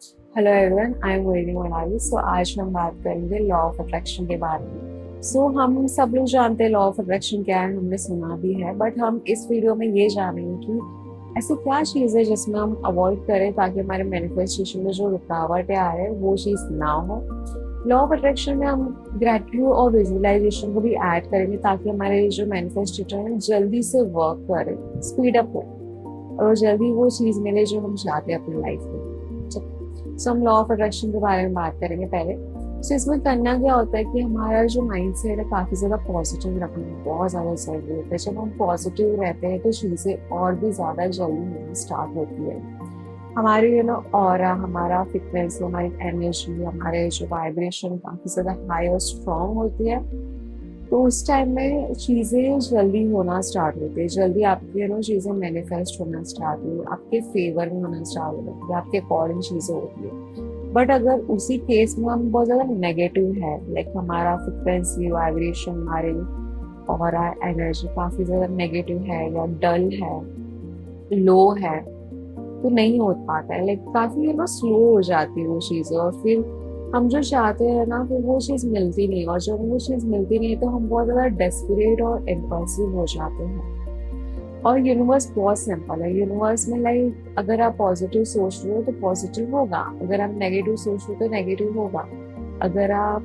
Hello everyone, I am very Monali. So आज हम बात करेंगे लॉ ऑफ अट्रैक्शन के बारे में। हम सब लोग जानते हैं लॉ ऑफ अट्रैक्शन क्या है, हमने सुना भी है, बट हम इस वीडियो में ये जानेंगे कि ऐसी क्या चीज़ है जिसमें हम अवॉइड करें ताकि हमारे मैनिफेस्टेशन में जो रुकावटें आ रहे हैं वो चीज़ ना हो। लॉ ऑफ अट्रैक्शन में हम ग्रेटिट्यूड और विजुअलाइजेशन को भी ऐड करेंगे ताकि हमारे जो मैनिफेस्टेशन है जल्दी से वर्क करे, स्पीड अप हो और जल्दी वो चीज़ मिले जो हम चाहते हैं अपनी लाइफ में। हम लॉ ऑफ अट्रैक्शन के बारे में बात करेंगे पहले। इसमें करना क्या होता है कि हमारा जो माइंड सेट है काफी ज्यादा पॉजिटिव रखना बहुत ज्यादा जरूरी होता है। जब हम पॉजिटिव रहते हैं तो चीजें और भी ज्यादा जल्दी होना स्टार्ट होती है। हमारी ऑरा, हमारा फ्रिक्वेंसी, हमारी एनर्जी, हमारे जो वाइब्रेशन काफी ज्यादा हाई और स्ट्रांग होती है। तो उस टाइम में चीजें जल्दी होना स्टार्ट होती है, जल्दी आपकी चीजें मैनिफेस्ट होना स्टार्ट हुई, आपके फेवर में होना स्टार्ट होती है, आपके अकॉर्डिंग चीजें होती है। बट अगर उसी केस में हम बहुत ज्यादा नेगेटिव है, लाइक हमारा फ्रिक्वेंसी, वाइब्रेशन, हमारे और एनर्जी काफी ज्यादा नेगेटिव है या डल है, लो है, तो नहीं हो पाता है। लाइक काफी स्लो हो जाती है वो चीजें, और फिर हम जो चाहते हैं ना फिर वो चीज मिलती नहीं, और जब वो चीज मिलती नहीं तो हम बहुत ज्यादा डेस्परेट और इम्पल्सिव हो जाते हैं। और यूनिवर्स बहुत सिंपल है। यूनिवर्स में लाइक अगर आप पॉजिटिव सोच रहे हो तो पॉजिटिव होगा, अगर आप नेगेटिव सोच रहे हो तो नेगेटिव होगा। अगर आप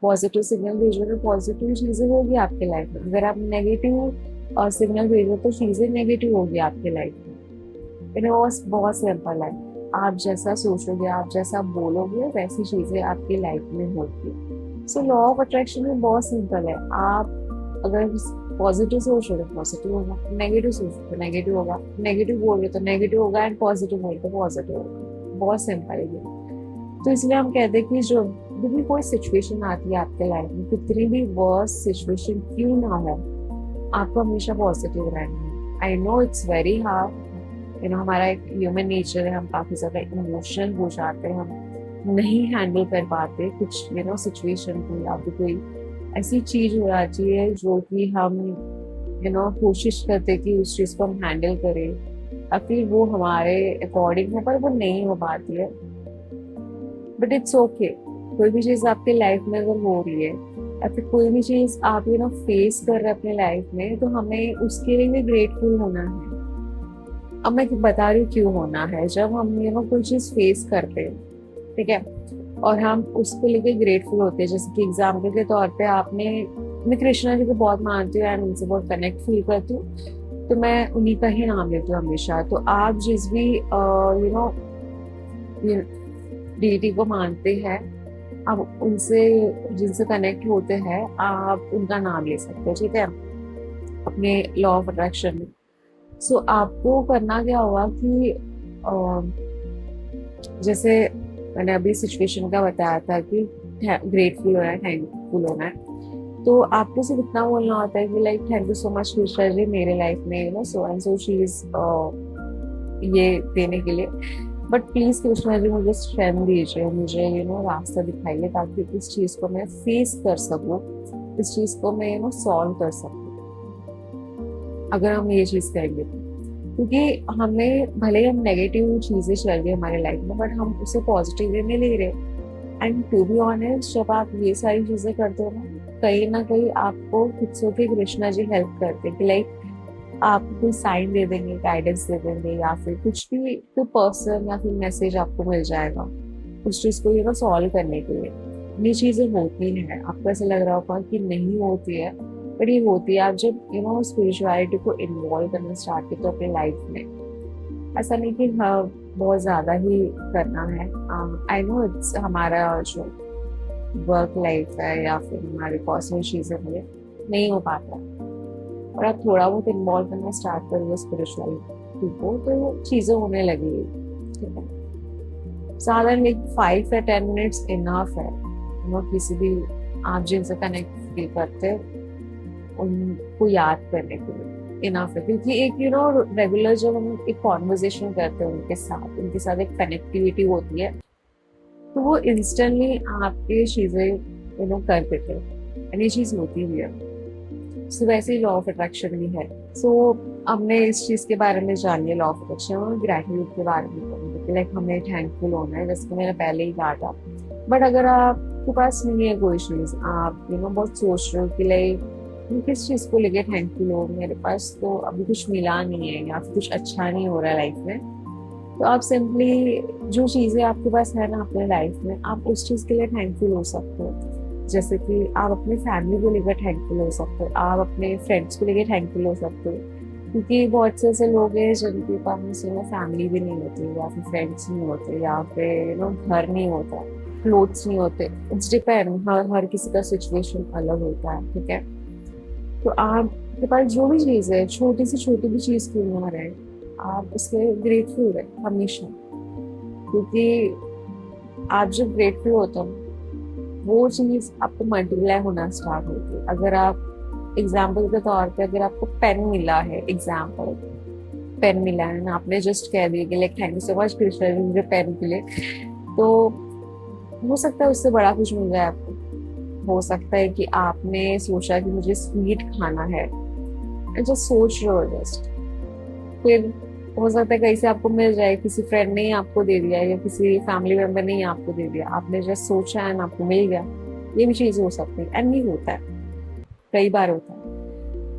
पॉजिटिव सिग्नल भेज रहे हो तो पॉजिटिव चीजें होगी आपके लाइफ में, अगर आप नेगेटिव सिग्नल भेज रहे हो तो चीजें नेगेटिव होगी आपके लाइफ में। यूनिवर्स बहुत सिंपल है। आप जैसा सोचोगे, आप जैसा बोलोगे, वैसी चीजें आपकी लाइफ में होगी। लॉ ऑफ अट्रैक्शन में बहुत सिंपल है। आप अगर पॉजिटिव सोच रहे हो तो पॉजिटिव होगा, नेगेटिव सोच रहे हो तो नेगेटिव होगा, नेगेटिव बोल रहे हो तो नेगेटिव होगा, एंड पॉजिटिव बोल रहे हो तो पॉजिटिव होगा। बहुत सिंपल है ये। तो इसलिए हम कहते हैं कि जब भी कोई सिचुएशन आती है आपके लाइफ में, कितनी भी वर्स्ट सिचुएशन क्यों ना हो, आपको हमेशा पॉजिटिव रहना है। I know it's very hard, हमारा एक ह्यूमन नेचर है, हम काफी ज्यादा इमोशनल हो जाते हैं, हम नहीं हैंडल कर पाते कुछ सिचुएशन को, या फिर कोई ऐसी चीज हो जाती है जो कि हम कोशिश करते कि उस चीज को हम हैंडल करें, या फिर वो हमारे अकॉर्डिंग है पर वो नहीं हो पाती है। But it's okay. कोई भी चीज आपकी लाइफ में अगर हो रही है, या फिर कोई भी चीज आप फेस कर रहे हैं अपने लाइफ में, तो हमें उसके लिए भी ग्रेटफुल होना है। अब मैं बता रही हूँ क्यों होना है। जब हम कोई चीज फेस करते हैं, ठीक है, और हम उसको लेके ग्रेटफुल होते हैं, जैसे कि एग्जाम्पल के तौर पे मैं कृष्णा जी को बहुत मानती हूँ एंड उनसे बहुत कनेक्ट फील करती हूँ, तो मैं उन्हीं का ही नाम लेती हूँ हमेशा। तो आप जिस भी नो डीटी को मानते हैं, आप उनसे जिनसे कनेक्ट होते हैं, आप उनका नाम ले सकते हैं, ठीक है, अपने लॉ ऑफ अट्रैक्शन में। आपको करना क्या होगा कि जैसे मैंने अभी सिचुएशन का बताया था कि ग्रेटफुल होना है, थैंकफुल होना है, तो आपको सिर्फ इतना बोलना होता है कि like thank you so much Krishna ji मेरे लाइफ में सो एंड सो चीज ये देने के लिए। बट प्लीज कृष्णा जी मुझे स्ट्रेंथ दीजिए, मुझे रास्ता दिखाइए ताकि इस चीज को मैं फेस कर सकूं, इस चीज को मैं सॉल्व कर सकूं। अगर हम ये चीज करेंगे तो, क्योंकि हमें भले ही हम नेगेटिव चीजें चल रही है हमारे लाइफ में, बट हम उसे पॉजिटिव वे में ले रहे। एंड टू बी ऑनेस्ट, जब आप ये सारी चीजें करते हो ना कहीं आपको खुद से के कृष्णा जी हेल्प करते हैं कि लाइक आप कोई साइन दे देंगे, गाइडेंस दे देंगे, या फिर कुछ भी कोई पर्सन या फिर मैसेज आपको मिल जाएगा उस चीज को सॉल्व करने के लिए। ये चीजें होती है, आपको ऐसा लग रहा होगा कि नहीं होती है, बट ये होती है। आप जब स्पिरिचुअलिटी को इन्वॉल्व करना स्टार्ट किया तो अपने लाइफ में, ऐसा नहीं कि हाँ बहुत ज्यादा ही करना है। आई नो इट्स हमारा जो वर्क लाइफ है या फिर हमारी पर्सनल चीजें में नहीं हो पाता, और आप थोड़ा बहुत इन्वॉल्व करना स्टार्ट करोगे स्पिरिचुअलिटी को तो चीजें होने लगेगी, ठीक है। ज्यादा लाइक 5 या 10 मिनट्स इनफ है किसी भी आप जिनसे कनेक्ट फील करते हैं उनको याद करने के लिए इनफ है। क्योंकि एक रेगुलर जब हम एक कॉन्वर्जेशन करते हैं उनके साथ एक कनेक्टिविटी होती है, तो वो इंस्टेंटली आपके चीजें कर देते हैं, एंड ये चीज होती भी है। सो वैसे ही लॉ ऑफ अट्रैक्शन भी है। सो हमने इस चीज़ के बारे में जान लिया, लॉ ऑफ अट्रैक्शन, और ग्रैटिट्यूड के बारे में पढ़ेंगे कि लाइक हमें थैंकफुल होना है, जैसे कि मैंने पहले ही कहा था। बट अगर आपके पास नहीं है कोई चीज़, आप बहुत सोच रहे हो कि लाइक मैं किस चीज़ को लेके थैंकफुल हो, मेरे पास तो अभी कुछ मिला नहीं है या फिर कुछ अच्छा नहीं हो रहा है लाइफ में, तो आप सिंपली जो चीज़ें आपके पास है ना अपने लाइफ में, आप उस चीज़ के लिए थैंकफुल हो सकते हो। जैसे कि आप अपनी फैमिली को लेकर थैंकफुल हो सकते हो, आप अपने फ्रेंड्स को लेकर थैंकफुल हो सकते हो, क्योंकि बहुत से ऐसे लोग हैं जिनके पास फैमिली भी नहीं होती, या फिर फ्रेंड्स नहीं होते, या फिर घर नहीं होता, क्लोथ्स नहीं होते। इट्स डिपेंड, हर किसी का सिचुएशन अलग होता है, ठीक है। तो आपके पास जो भी चीज़ है, छोटी से छोटी भी चीज़ क्यों ना रहे, आप उसके ग्रेटफुल रहे हमेशा, क्योंकि आप जब ग्रेटफुल होते हो वो चीज़ आपको मल्टीप्लाई होना स्टार्ट होती है। अगर आप एग्जाम्पल के तौर पे, अगर आपको पेन मिला है, एग्जाम्पल पेन मिला है ना, आपने जस्ट कह दिया कि like thank you so much Krishna ji मुझे पेन के लिए, तो हो सकता है उससे बड़ा कुछ मिल जाए आपको। हो सकता है कि आपने सोचा कि मुझे स्वीट खाना है, जस्ट सोच रहे हो जस्ट, फिर हो सकता है कहीं से आपको मिल जाए, किसी फ्रेंड ने ही आपको दे दिया या किसी फैमिली मेंबर ने ही आपको दे दिया, आपने जस्ट सोचा है ना, आपको मिल गया। ये भी चीज़ हो सकती है, एंड नहीं होता है, कई बार होता है।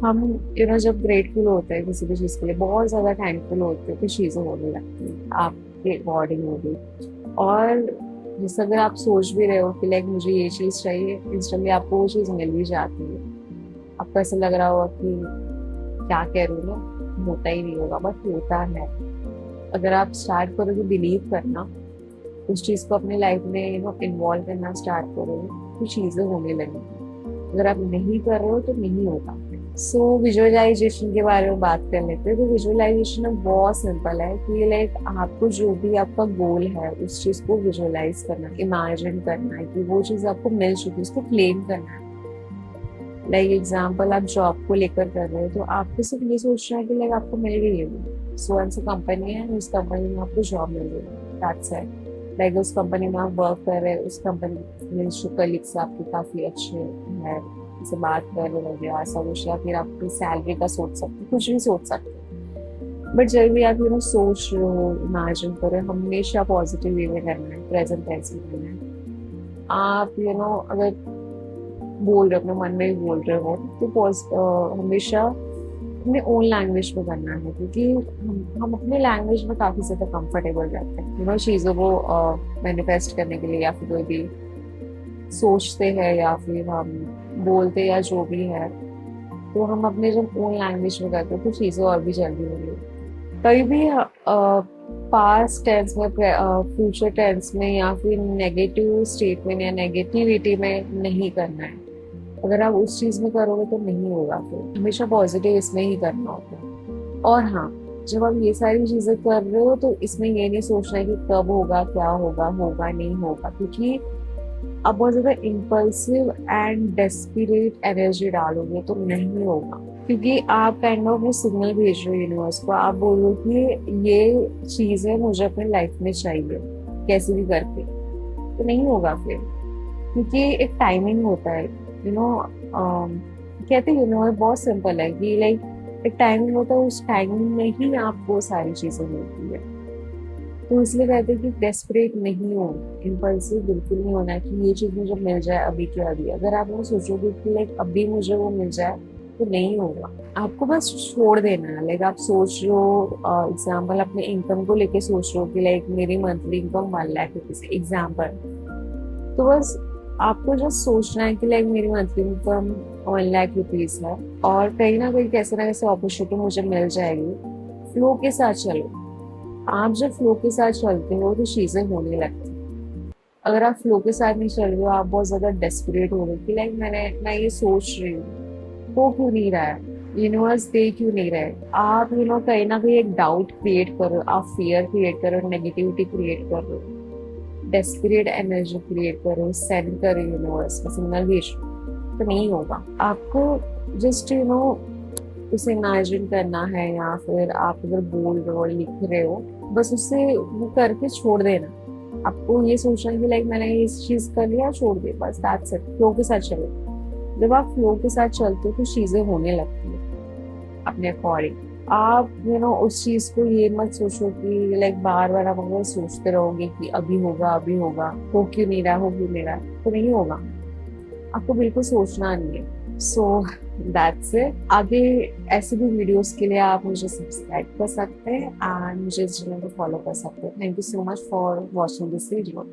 हम जब ग्रेटफुल होते हैं किसी भी चीज़ के लिए, बहुत ज़्यादा थैंकफुल होते हैं, कुछ चीज़ें होने लगती हैं आपके अकॉर्डिंग होगी। और जैसे अगर आप सोच भी रहे हो कि लाइक मुझे ये चीज़ चाहिए, इंस्टेंटली आपको वो चीज़ मिल भी जाती है। आपको ऐसा लग रहा होगा कि क्या कह रही हूँ, होता ही नहीं होगा, बट होता है। अगर आप स्टार्ट करोगे बिलीव करना, उस चीज़ को अपनी लाइफ में इन्वॉल्व करना स्टार्ट करोगे, तो चीज़ें होने लगेंगी। अगर आप नहीं कर रहे हो तो नहीं होगा। सो विजुअलाइजेशन के बारे में बात कर लेते हैं। तो विजुअलाइजेशन बहुत सिंपल है कि लाइक आपको जो भी आपका गोल है उस चीज़ को विजुअलाइज करना, इमेजिन करना है कि वो चीज़ आपको मिल चुकी है, उसको क्लेम करना है। लाइक एग्जाम्पल, आप जॉब को लेकर कर रहे हो, तो आपको सिर्फ ये सोचना है कि लाइक आपको मिल गई है, वो सो एंड सो कंपनी है, उस कंपनी में आपको जॉब मिल गई है, दैट्स इट। लाइक उस कंपनी में आप वर्क कर रहे हैं, उस कंपनी में जो कलीग्स आपके काफ़ी अच्छे हैं, से बात कर रहे हो या ऐसा कुछ, या फिर आपकी सैलरी का सोच सकते, कुछ भी सोच सकते। बट जब भी आप सोच रहे हो, इमेजिन कर रहे हो, हमेशा पॉजिटिव वे में करना है, प्रेजेंट टेंस में करना है। आप अगर बोल रहे हो, अपने मन में ही बोल रहे हो, तो हमेशा अपने ओन लैंग्वेज में करना है, क्योंकि हम अपने लैंग्वेज में काफ़ी ज़्यादा कंफर्टेबल रहते हैं चीज़ों को मैनिफेस्ट करने के लिए, या फिर कोई भी सोचते हैं या फिर हम बोलते या जो भी है, तो हम अपने जब ओन लैंग्वेज में करते हैं तो चीज़ें और भी जल्दी होंगी। कभी भी पास्ट टेंस में, फ्यूचर टेंस में, या फिर नेगेटिव स्टेटमेंट या नेगेटिविटी में नहीं करना है। अगर आप उस चीज़ में करोगे तो नहीं होगा, फिर हमेशा पॉजिटिव इसमें ही करना होता है। और हाँ, जब आप ये सारी चीज़ें कर रहे हो तो इसमें ये नहीं सोचना है कि कब होगा, क्या होगा, होगा नहीं होगा, क्योंकि आप बहुत ज़्यादा इम्पल्सिव एंड डेस्परेट एनर्जी डालोगे तो नहीं होगा, क्योंकि आप काइंड ऑफ वो सिग्नल भेज रहे हो यूनिवर्स को। आप बोल रहे हो कि ये चीज़ें मुझे अपनी लाइफ में चाहिए कैसे भी करके, तो नहीं होगा फिर, क्योंकि एक टाइमिंग होता है। कहते हैं यूनिवर्स बहुत सिंपल है कि लाइक एक टाइमिंग होता है, उस टाइमिंग में ही आपको सारी चीज़ें मिलती है। तो इसलिए कहते हैं कि डेस्परेट नहीं हो, इम्पल्सिव बिल्कुल नहीं होना कि ये चीज़ मुझे मिल जाए अभी के अभी। अगर आप वो सोचोगे कि लाइक अभी मुझे वो मिल जाए, तो नहीं होगा। आपको बस छोड़ देना है। लाइक आप सोच रहे हो, एग्जाम्पल अपने इनकम को लेके सोच रहे हो कि लाइक मेरी monthly income 1 lakh rupees, example, तो बस आपको जस्ट सोचना है कि लाइक मेरी मंथली इनकम 1 लाख रुपीज है, और कहीं ना कहीं कैसे ना कैसे अपॉर्चुनिटी मुझे मिल जाएगी। फ्लो के साथ चलो। आप जब फ्लो के साथ चलते हो तो चीजें होने लगती। अगर आप फ्लो के साथ नहीं चल रहे हो, आप बहुत ज्यादा डेस्परेट हो रहे हो कि लाइक मैं ये सोच रही हूँ, वो क्यों नहीं रहा है, यूनिवर्स दे क्यों नहीं रहे। आप कहीं ना कहीं एक डाउट क्रिएट करो, आप फियर क्रिएट करो, नेगेटिविटी क्रिएट करो, डेस्परेट एनर्जी क्रिएट करो, सेंड करो यूनिवर्स में सिग्नल भेज, तो नहीं होगा। आपको जस्ट उसे इमेजिन करना है, या फिर आप अगर बोल रहे हो, लिख रहे हो, बस उससे वो करके छोड़ देना। आपको ये सोचना है कि लाइक मैंने इस चीज कर लिया, छोड़ दिया, बस दैट्स इट। फ्लो के साथ चलो। जब आप फ्लो के साथ चलते हो तो चीजें होने लगती है अपने अकॉर्डिंग। आप उस चीज को ये मत सोचो कि लाइक बार बार आप अगर सोचते रहोगे कि अभी होगा अभी होगा, हो क्यों नहीं रहा हो क्यों नहीं रहा, तो नहीं होगा। आपको बिल्कुल सोचना नहीं है। So that's it. आगे ऐसे भी वीडियोस के लिए आप मुझे सब्सक्राइब कर सकते हैं एंड मुझे इस चैनल को फॉलो कर सकते हैं। Thank you so much for watching this video.